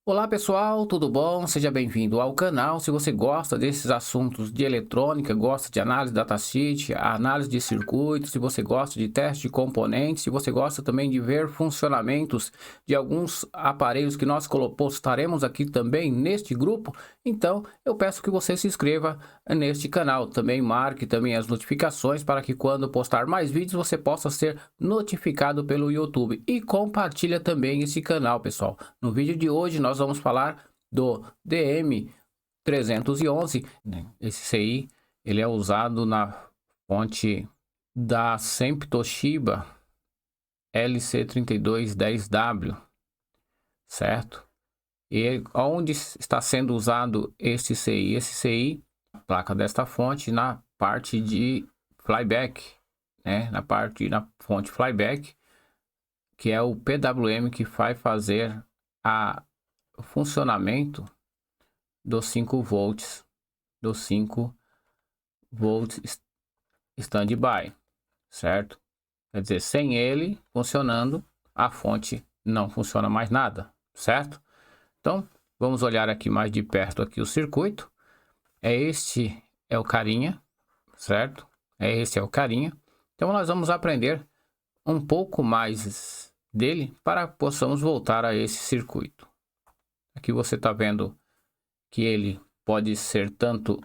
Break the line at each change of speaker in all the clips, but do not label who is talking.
Olá pessoal, tudo bom? Seja bem-vindo ao canal. Se você gosta desses assuntos de eletrônica, gosta de análise de datasheet, análise de circuitos, se você gosta de teste de componentes, se você gosta também de ver funcionamentos de alguns aparelhos que nós postaremos aqui também neste grupo, então eu peço que você se inscreva neste canal. Também marque também as notificações para que quando postar mais vídeos você possa ser notificado pelo YouTube. E compartilha também esse canal, pessoal. No vídeo de hoje nós vamos falar do DM311, né? Esse CI, ele é usado na fonte da SEMP Toshiba LC3210W, certo? E onde está sendo usado esse CI? Esse CI, a placa desta fonte, na parte de flyback, né? Na fonte flyback, que é o PWM que vai fazer o funcionamento dos 5 volts, standby, certo? Quer dizer, sem ele funcionando, a fonte não funciona mais nada, certo? Então, vamos olhar aqui mais de perto aqui o circuito. Este é o carinha, certo? Esse é o carinha. Então, nós vamos aprender um pouco mais dele para que possamos voltar a esse circuito. Aqui você está vendo que ele pode ser tanto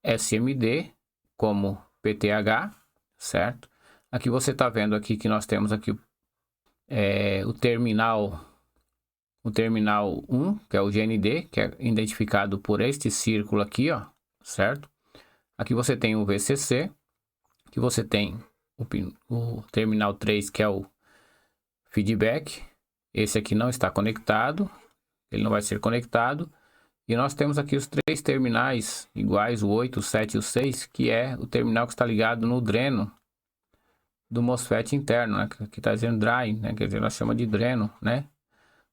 SMD como PTH, certo? Aqui você está vendo aqui que nós temos aqui o terminal 1, que é o GND, que é identificado por este círculo aqui, ó, certo? Aqui você tem o VCC, que você tem o terminal 3, que é o feedback. Esse aqui não está conectado, ele não vai ser conectado. E nós temos aqui os 3 terminais iguais, o 8, o 7 e o 6, que é o terminal que está ligado no dreno do MOSFET interno, né? Que está dizendo dry, né? Quer dizer, nós chamamos de dreno, né?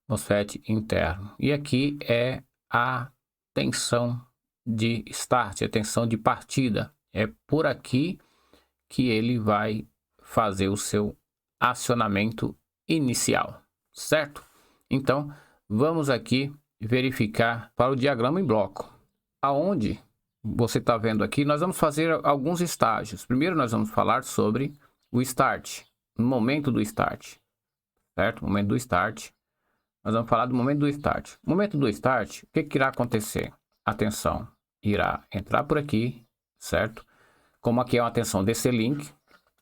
MOSFET interno. E aqui é a tensão de start, a tensão de partida. É por aqui que ele vai fazer o seu acionamento inicial, certo? Então, vamos aqui verificar para o diagrama em bloco. Aonde você está vendo aqui, nós vamos fazer alguns estágios. Primeiro nós vamos falar sobre o start, no momento do start, certo? Momento do start. Nós vamos falar do momento do start. No momento do start, o que irá acontecer? A tensão irá entrar por aqui, certo? Como aqui é uma tensão DC-Link,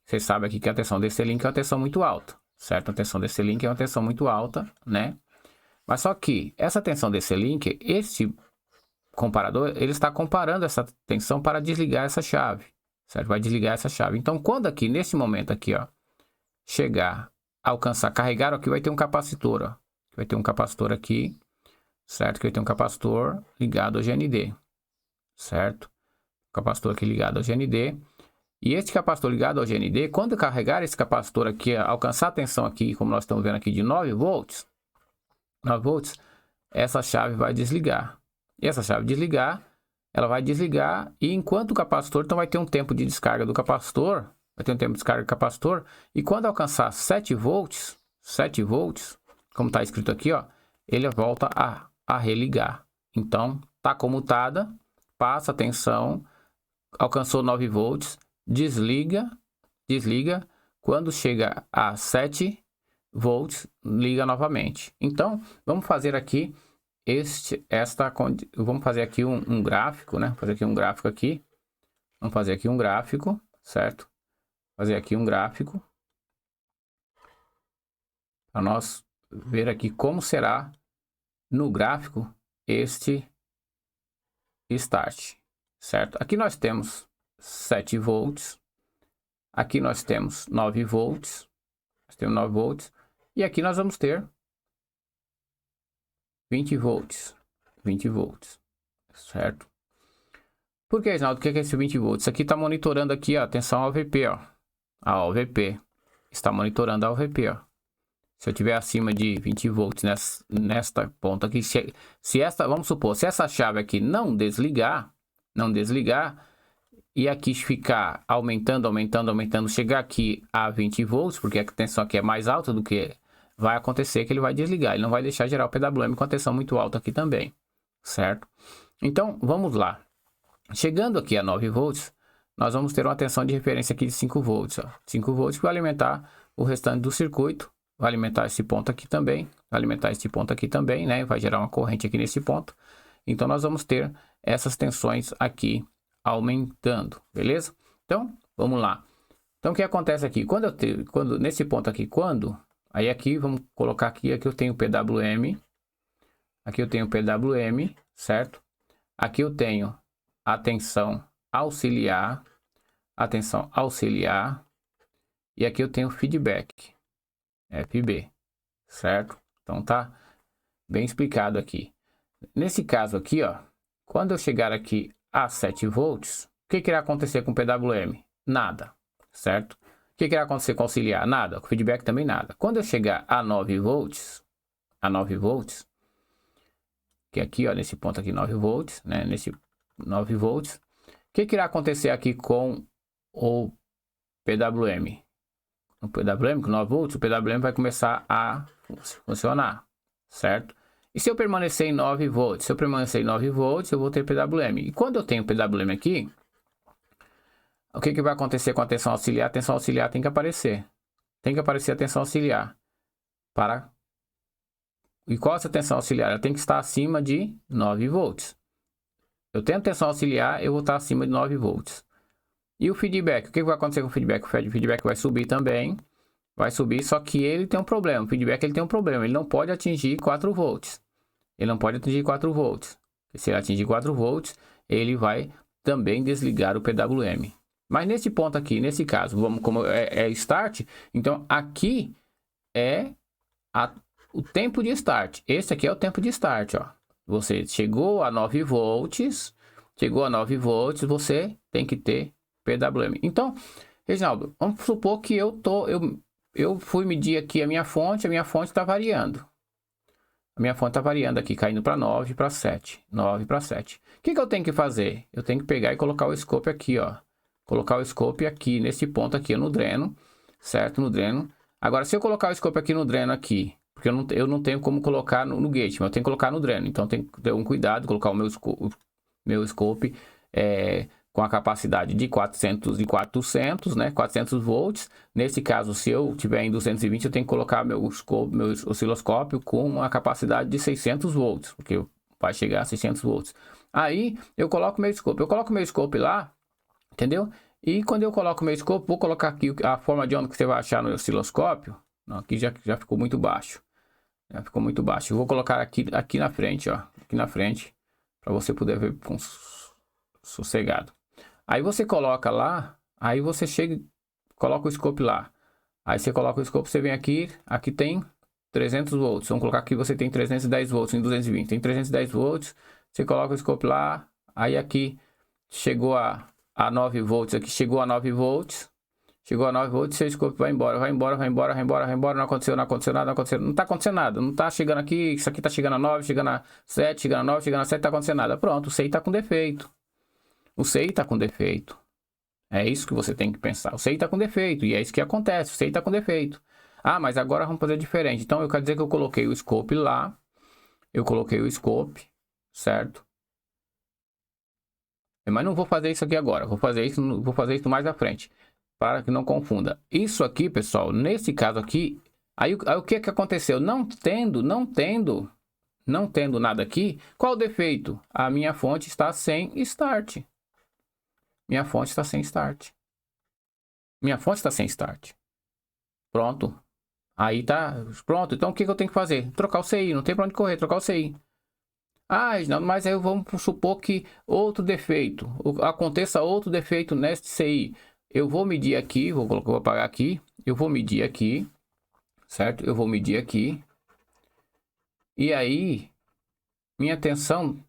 vocês sabem aqui que a tensão DC-Link é uma tensão muito alta, certo? A tensão DC-Link é uma tensão muito alta, né? Mas só que essa tensão DC-Link, este comparador, ele está comparando essa tensão para desligar essa chave, certo? Vai desligar essa chave. Então, quando aqui, nesse momento aqui, ó, chegar, alcançar, carregar, aqui vai ter um capacitor, ó. Vai ter um capacitor aqui, certo? Que vai ter um capacitor ligado ao GND, certo? Capacitor aqui ligado ao GND. E este capacitor ligado ao GND, quando carregar esse capacitor aqui, alcançar a tensão aqui, como nós estamos vendo aqui, de 9 volts, essa chave vai desligar. E essa chave desligar, ela vai desligar, e enquanto o capacitor, então vai ter um tempo de descarga do capacitor, e quando alcançar 7 volts, como está escrito aqui, ó, ele volta a religar. Então, está comutada, passa a tensão, alcançou 9 volts, desliga, quando chega a 7 volts, liga novamente. Então, vamos fazer aqui vamos fazer aqui um gráfico, né? Fazer aqui um gráfico aqui. Vamos fazer aqui um gráfico, certo? Fazer aqui um gráfico para nós ver aqui como será no gráfico este start, certo? Aqui nós temos 7 volts. Aqui nós temos 9 volts. E aqui nós vamos ter 20 volts. Certo? Por que, Reginaldo? O que é esse 20 volts? Isso aqui está monitorando aqui, ó, a tensão AVP, ó. A AVP está monitorando a AVP, ó. Se eu tiver acima de 20 volts nesta ponta aqui, vamos supor, se essa chave aqui não desligar, e aqui ficar aumentando, chegar aqui a 20 volts, porque a tensão aqui é mais alta do que vai acontecer que ele vai desligar. Ele não vai deixar gerar o PWM com a tensão muito alta aqui também, certo? Então, vamos lá. Chegando aqui a 9 volts, nós vamos ter uma tensão de referência aqui de 5 volts. Ó. 5 volts que vai alimentar o restante do circuito, vai alimentar esse ponto aqui também, vai alimentar esse ponto aqui também, né? Vai gerar uma corrente aqui nesse ponto. Então, nós vamos ter essas tensões aqui aumentando, beleza? Então, vamos lá. Então, o que acontece aqui? Nesse ponto aqui, aí aqui, vamos colocar aqui eu tenho PWM. Aqui eu tenho PWM, certo? Aqui eu tenho a tensão auxiliar. E aqui eu tenho feedback, FB, certo? Então, tá bem explicado aqui. Nesse caso aqui, ó, quando eu chegar aqui a 7 volts, o que irá acontecer com o PWM? Nada, certo? O que irá acontecer com o auxiliar? Nada. Com o feedback também nada. Quando eu chegar a 9 volts, que aqui, ó, nesse ponto aqui 9 volts, né, nesse 9 volts, o que irá acontecer aqui com o PWM? O PWM com 9 volts, o PWM vai começar a funcionar, certo? E se eu permanecer em 9 volts? Se eu permanecer em 9 volts, eu vou ter PWM. E quando eu tenho PWM aqui, o que vai acontecer com a tensão auxiliar? A tensão auxiliar tem que aparecer. Tem que aparecer a tensão auxiliar. E qual é essa tensão auxiliar? Ela tem que estar acima de 9 volts. Eu tenho tensão auxiliar, eu vou estar acima de 9 volts. E o feedback? O que vai acontecer com o feedback? O feedback vai subir também. Vai subir, só que ele tem um problema. O feedback ele tem um problema. Ele não pode atingir 4 volts. Ele não pode atingir 4 volts. Se ele atingir 4 volts, ele vai também desligar o PWM. Mas nesse ponto aqui, nesse caso, como é start, então aqui é o tempo de start. Esse aqui é o tempo de start, ó. Você chegou a 9 volts, você tem que ter PWM. Então, Reginaldo, vamos supor que eu fui medir aqui a minha fonte está variando. A minha fonte está variando aqui, caindo para 9 para 7. 9 para 7. O que eu tenho que fazer? Eu tenho que pegar e colocar o scope aqui, ó. Colocar o scope aqui, nesse ponto aqui, no dreno, certo? No dreno. Agora, se eu colocar o scope aqui no dreno aqui, porque eu não tenho como colocar no gate, mas eu tenho que colocar no dreno. Então, tem que ter um cuidado, colocar o meu scope com a capacidade de 400, né? 400 volts. Nesse caso, se eu tiver em 220, eu tenho que colocar meu osciloscópio com a capacidade de 600 volts, porque vai chegar a 600 volts. Aí, eu coloco meu scope. Eu coloco meu scope lá, entendeu? E quando eu coloco meu scope, vou colocar aqui a forma de onda que você vai achar no osciloscópio. Não, aqui já ficou muito baixo. Já ficou muito baixo. Eu vou colocar aqui na frente, ó. Aqui na frente, para você poder ver com sossegado. Aí você coloca lá, aí você chega, coloca o scope lá. Aí você coloca o scope, você vem aqui tem 300 volts. Vamos colocar aqui, você tem 310 volts em 220. Tem 310 volts, você coloca o scope lá, aí aqui chegou a 9 volts, aqui chegou a 9 volts. Chegou a 9 volts, seu scope vai embora, não aconteceu nada, não tá acontecendo nada, não tá chegando aqui, isso aqui tá chegando a 9, chegando a 7, chegando a 9, chegando a 7, tá acontecendo nada. Pronto, o CI tá com defeito. O CI tá com defeito. É isso que você tem que pensar. O CI tá com defeito, e é isso que acontece, o CI tá com defeito. Ah, mas agora vamos fazer diferente. Então, eu quero dizer que eu coloquei o scope lá, certo? Mas não vou fazer isso aqui agora, vou fazer isso mais à frente, para que não confunda. Isso aqui, pessoal, nesse caso aqui, aí o que aconteceu? Não tendo nada aqui, qual o defeito? A minha fonte está sem start. Minha fonte está sem start. Pronto. Aí tá, pronto. Então o que eu tenho que fazer? Trocar o CI, não tem para onde correr, trocar o CI. Ah, Reginaldo, mas aí vamos supor que aconteça outro defeito neste CI. Eu vou medir aqui, vou apagar aqui, eu vou medir aqui, certo? Eu vou medir aqui. E aí, minha tensão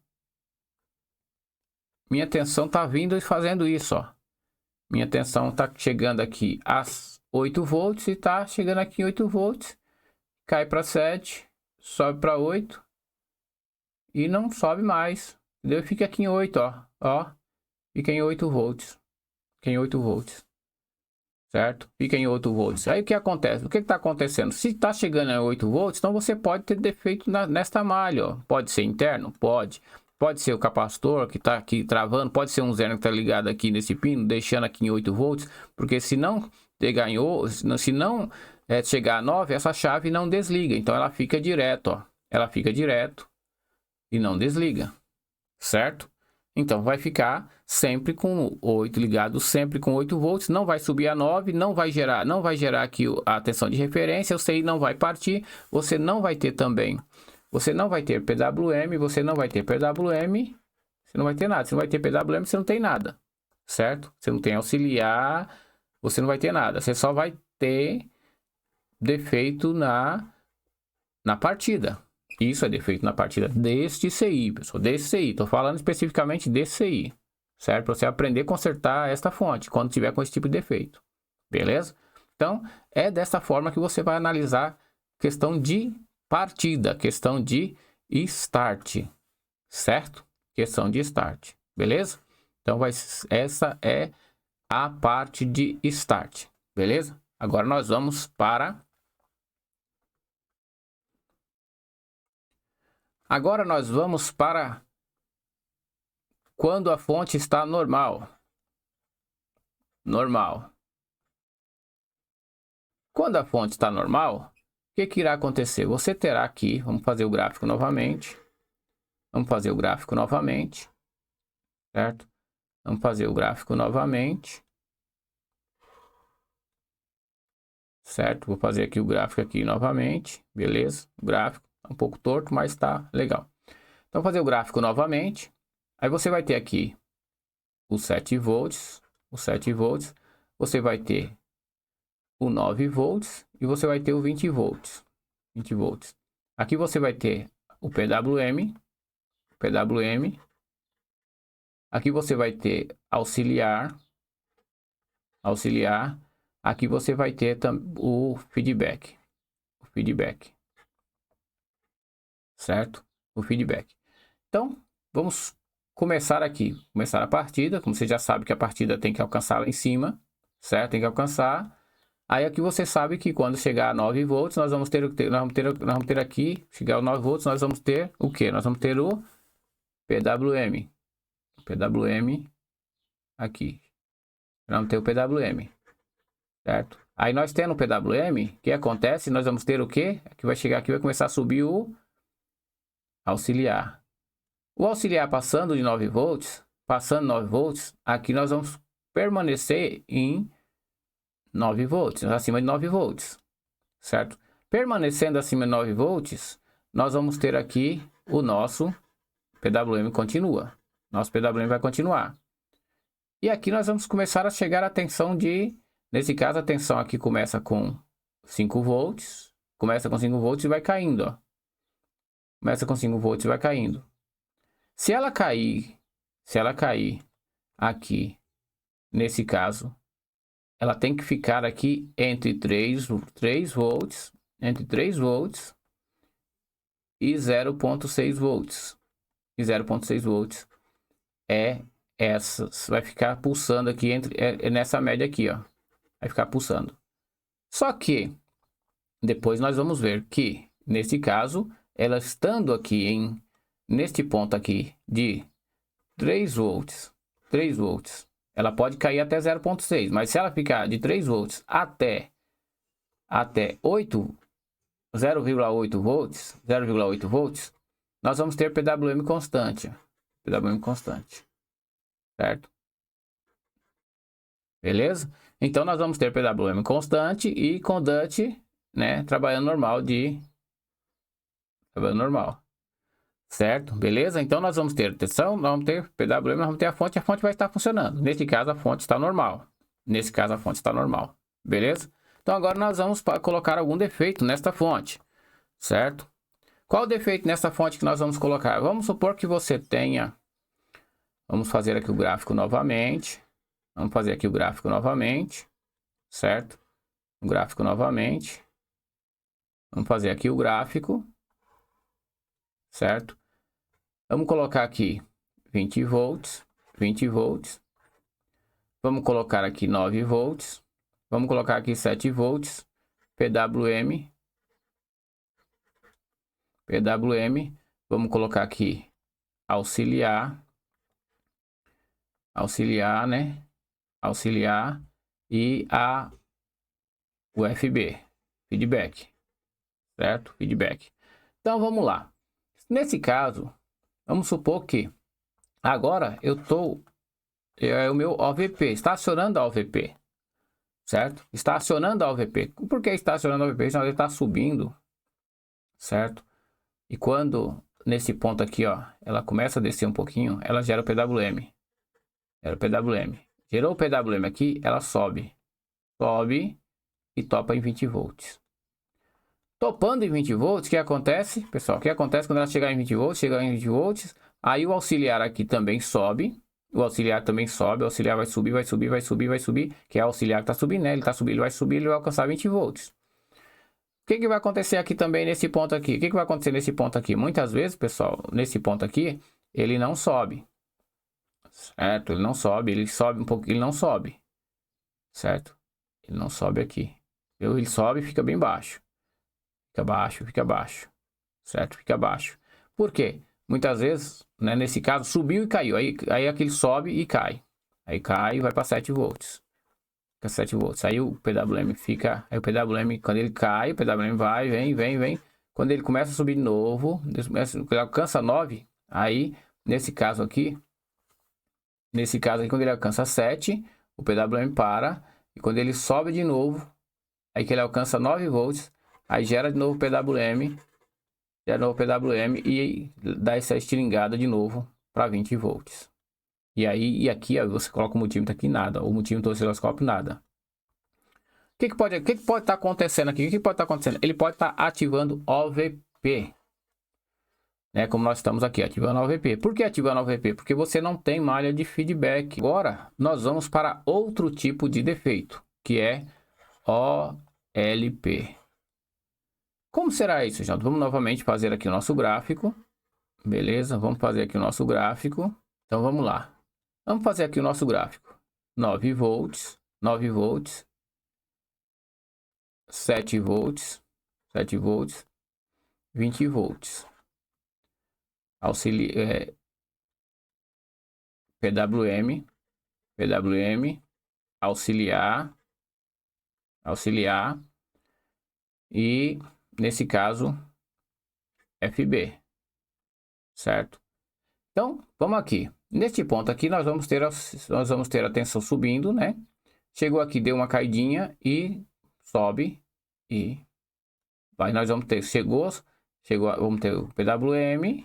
tá vindo e fazendo isso, ó. Minha tensão tá chegando aqui a 8 volts e tá chegando aqui em 8 volts. Cai para 7, sobe para 8 e não sobe mais. Entendeu? Fica aqui em 8, ó. Fica em 8 volts. Fica em 8 volts. certo? Fica em 8 volts. Aí o que acontece? O que está acontecendo? Se está chegando a 8 volts, então você pode ter defeito nesta malha, ó. Pode ser interno? Pode. Pode ser o capacitor que está aqui travando, pode ser um zero que está ligado aqui nesse pino, deixando aqui em 8 volts, porque se não chegar em, se não chegar a 9, essa chave não desliga, então ela fica direto, ó. Ela fica direto e não desliga, certo? Então vai ficar sempre com 8 ligado, sempre com 8 volts, não vai subir a 9, não vai gerar aqui a tensão de referência, o CI não vai partir, você não vai ter também, você não vai ter PWM, você não vai ter PWM, você não vai ter nada, você não vai ter PWM, você não tem nada, certo? Você não tem auxiliar, você não vai ter nada, você só vai ter defeito na partida. Isso é defeito na partida deste CI, pessoal, desse CI. Estou falando especificamente desse CI, certo? Para você aprender a consertar esta fonte quando tiver com esse tipo de defeito, beleza? Então, é dessa forma que você vai analisar questão de partida, questão de start, certo? Questão de start, beleza? Então, essa é a parte de start, beleza? Agora nós vamos para... Agora nós vamos para quando a fonte está normal. Normal. Quando a fonte está normal, o que irá acontecer? Você terá aqui, vamos fazer o gráfico novamente. Vamos fazer o gráfico novamente, certo? Vamos fazer o gráfico novamente. Certo? Vou fazer aqui o gráfico aqui novamente, beleza? O gráfico é um pouco torto, mas está legal. Então, fazer o gráfico novamente. Aí você vai ter aqui os 7 volts, os 7 volts. Você vai ter o 9 volts e você vai ter o 20 volts. 20 volts. Aqui você vai ter o PWM. PWM. Aqui você vai ter auxiliar. Auxiliar. Aqui você vai ter o feedback. O feedback. Certo? O feedback. Então, vamos começar aqui. Começar a partida. Como você já sabe que a partida tem que alcançar lá em cima. Certo? Tem que alcançar. Aí aqui você sabe que quando chegar a 9 volts, nós vamos ter aqui, chegar a 9 volts, nós vamos ter o que? Nós vamos ter o PWM. PWM aqui. Vamos ter o PWM. Certo? Aí nós tendo o PWM, o que acontece? Nós vamos ter o que? Aqui vai chegar aqui, vai começar a subir o auxiliar. O auxiliar passando de 9 volts, aqui nós vamos permanecer em 9 volts, acima de 9 volts, certo? Permanecendo acima de 9 volts, nós vamos ter aqui o nosso PWM continua. Nosso PWM vai continuar. E aqui nós vamos começar a chegar à tensão de... Nesse caso, a tensão aqui começa com 5 volts. Começa com 5 volts e vai caindo, ó. Começa com 5 volts e vai caindo. Se ela cair aqui, nesse caso, ela tem que ficar aqui entre 3 volts, entre 3 volts e 0,6 volts. E 0,6 volts é essa, vai ficar pulsando aqui nessa média aqui, ó. Vai ficar pulsando. Só que depois nós vamos ver que nesse caso, ela estando aqui neste ponto aqui de 3 volts, ela pode cair até 0,6, mas se ela ficar de 3 volts até 0,8 volts, nós vamos ter PWM constante. PWM constante. Certo? Beleza? Então nós vamos ter PWM constante e com DUT, né, trabalhando normal certo? Beleza? Então nós vamos ter tensão, nós vamos ter PWM, nós vamos ter a fonte vai estar funcionando. Neste caso a fonte está normal. Nesse caso a fonte está normal. Beleza? Então agora nós vamos colocar algum defeito nesta fonte, certo? Qual o defeito nessa fonte que nós vamos colocar? Vamos supor que você tenha... Vamos fazer aqui o gráfico novamente. Vamos fazer aqui o gráfico novamente, certo? O gráfico novamente. Vamos fazer aqui o gráfico, certo? Vamos colocar aqui 20 volts, 20 volts. Vamos colocar aqui 9 volts, Vamos colocar aqui 7 volts, PWM. Vamos colocar aqui auxiliar, né? Auxiliar e a UFB, feedback, certo? Feedback. Então vamos lá. Nesse caso, vamos supor que agora eu tô o meu OVP, está acionando a OVP, certo? Está acionando a OVP. Por que está acionando a OVP? Senão ele está subindo, certo? E quando nesse ponto aqui, ó, ela começa a descer um pouquinho, ela gera o PWM. Gera o PWM. Gerou o PWM aqui, ela sobe. Sobe e topa em 20 volts. Topando em 20 volts, o que acontece? Pessoal, o que acontece quando ela chegar em 20 volts? Chegar em 20 volts, aí o auxiliar aqui também sobe. O auxiliar também sobe, o auxiliar vai subir, vai subir, vai subir, vai subir. Que é o auxiliar que está subindo, né? Ele está subindo, ele vai subir, ele vai alcançar 20 volts. O que vai acontecer aqui também nesse ponto aqui? O que vai acontecer nesse ponto aqui? Muitas vezes, pessoal, nesse ponto aqui, ele não sobe. Certo? Ele não sobe, ele sobe um pouco, ele não sobe. Certo? Ele não sobe aqui. Ele sobe e fica bem baixo. Fica baixo, fica baixo. Certo? Fica baixo. Por quê? Muitas vezes, né, nesse caso, subiu e caiu. Aí aquele sobe e cai. Aí cai e vai para 7 volts. Fica 7 volts. Aí o PWM fica... Aí o PWM, quando ele cai, o PWM vai, vem. Quando ele começa a subir de novo, ele alcança 9, aí, nesse caso aqui, quando ele alcança 7, o PWM para. E quando ele sobe de novo, aí que ele alcança 9 volts, aí gera de novo PWM. Gera de novo PWM e dá essa estilingada de novo para 20 volts. E aí, e aqui, ó, você coloca o multímetro aqui, nada. O multímetro do osciloscópio, nada. O que pode estar acontecendo aqui? O que pode estar acontecendo? Ele pode estar ativando OVP. Né? Como nós estamos aqui, ativando OVP. Por que ativando OVP? Porque você não tem malha de feedback. Agora, nós vamos para outro tipo de defeito, que é OLP. Como será isso, gente? Vamos novamente fazer aqui o nosso gráfico. Beleza? Vamos fazer aqui o nosso gráfico. Então, vamos lá. Vamos fazer aqui o nosso gráfico. 9 volts, 9 volts. 7 volts, 7 volts, 20 volts. Auxiliar, PWM, auxiliar, e nesse caso FB, certo? Então, vamos aqui. Neste ponto aqui nós vamos ter a tensão subindo, né? Chegou aqui, deu uma caidinha e sobe e vai. Nós vamos ter, vamos ter o PWM,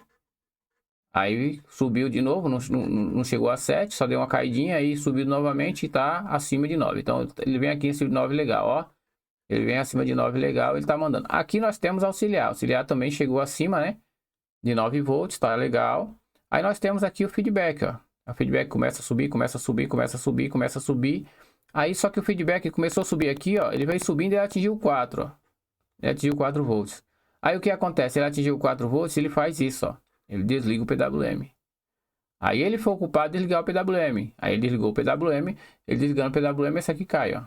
aí subiu de novo, não chegou a 7, só deu uma caidinha, aí subiu novamente e está acima de 9. Então ele vem aqui acima de 9, legal, ó. Ele vem acima de 9, legal, ele está mandando. Aqui nós temos auxiliar também chegou acima, né? De 9 volts, tá legal. Aí nós temos aqui o feedback, ó. O feedback começa a subir, começa a subir, começa a subir, começa a subir. Aí só que o feedback começou a subir aqui, ó. Ele veio subindo e ele atingiu 4, ó. Ele atingiu 4 volts. Aí o que acontece? Ele atingiu 4 volts, ele faz isso, ó. Ele desliga o PWM. Aí ele foi ocupado de desligar o PWM. Aí ele desligou o PWM. Ele desligando o PWM, esse aqui cai, ó.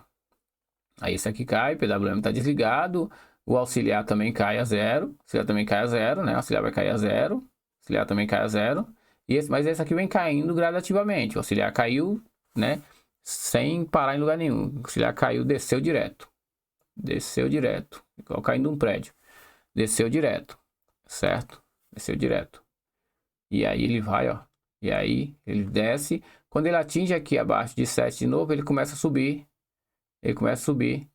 Aí esse aqui cai, o PWM tá desligado. O auxiliar também cai a 0. O auxiliar também cai a 0, né? O auxiliar vai cair a 0. O auxiliar também cai a 0. Mas esse aqui vem caindo gradativamente. O auxiliar caiu, né? Sem parar em lugar nenhum. O auxiliar caiu, desceu direto. Desceu direto. Igual caindo um prédio. Desceu direto. Certo? Desceu direto. E aí ele vai, ó. E aí ele desce. Quando ele atinge aqui abaixo de 7 de novo, ele começa a subir. Ele começa a subir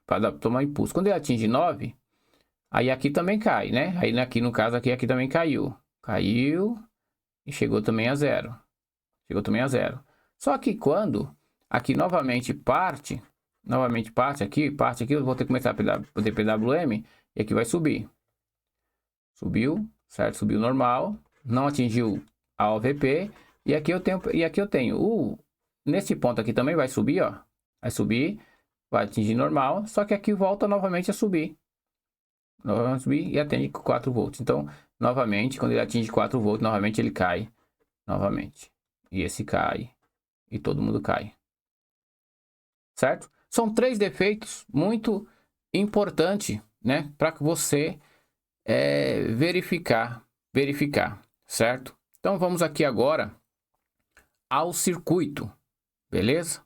para tomar impulso. Quando ele atinge 9, aí aqui também cai, né? Aí aqui no caso aqui também caiu. Caiu e chegou também a 0. Chegou também a 0. Só que quando aqui novamente parte aqui, eu vou ter que começar a poder PWM e aqui vai subir. Subiu, certo? Subiu normal, não atingiu a OVP e aqui eu tenho nesse ponto aqui também vai subir, ó. Vai subir, vai atingir normal, só que aqui volta novamente a subir. Novamente a subir e atinge 4 volts. Então, novamente, quando ele atinge 4 volts, novamente ele cai. Novamente. E esse cai. E todo mundo cai. Certo? São 3 defeitos muito importantes, né? Para que você verificar, certo? Então vamos aqui agora ao circuito, beleza?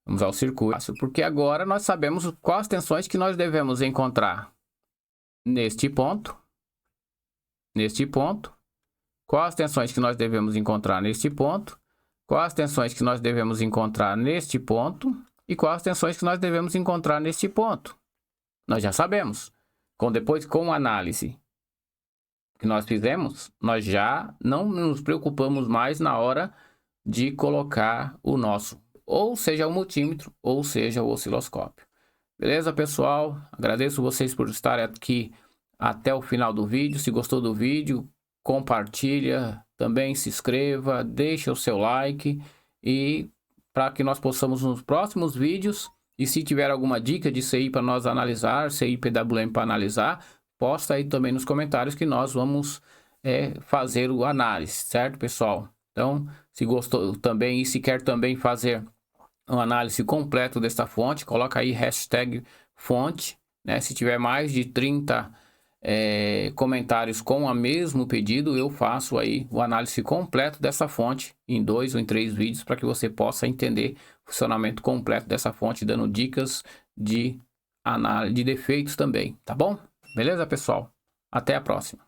Vamos ao circuito, porque agora nós sabemos quais tensões que nós devemos encontrar neste ponto, quais tensões que nós devemos encontrar neste ponto, quais tensões que nós devemos encontrar neste ponto e quais tensões que nós devemos encontrar neste ponto. Nós já sabemos. Depois, com a análise que nós fizemos, nós já não nos preocupamos mais na hora de colocar o nosso, ou seja, o multímetro, ou seja, o osciloscópio. Beleza, pessoal? Agradeço vocês por estarem aqui até o final do vídeo. Se gostou do vídeo, compartilha, também se inscreva, deixa o seu like, e para que nós possamos nos próximos vídeos, e se tiver alguma dica de CI para nós analisar, CI PWM para analisar, posta aí também nos comentários que nós vamos fazer o análise, certo, pessoal? Então, se gostou também e se quer também fazer uma análise completa desta fonte, coloca aí hashtag fonte, né? Se tiver mais de 30 comentários com o mesmo pedido, eu faço aí o análise completo dessa fonte em 2 ou em 3 vídeos, para que você possa entender o funcionamento completo dessa fonte, dando dicas de análise de defeitos também, tá bom? Beleza, pessoal? Até a próxima.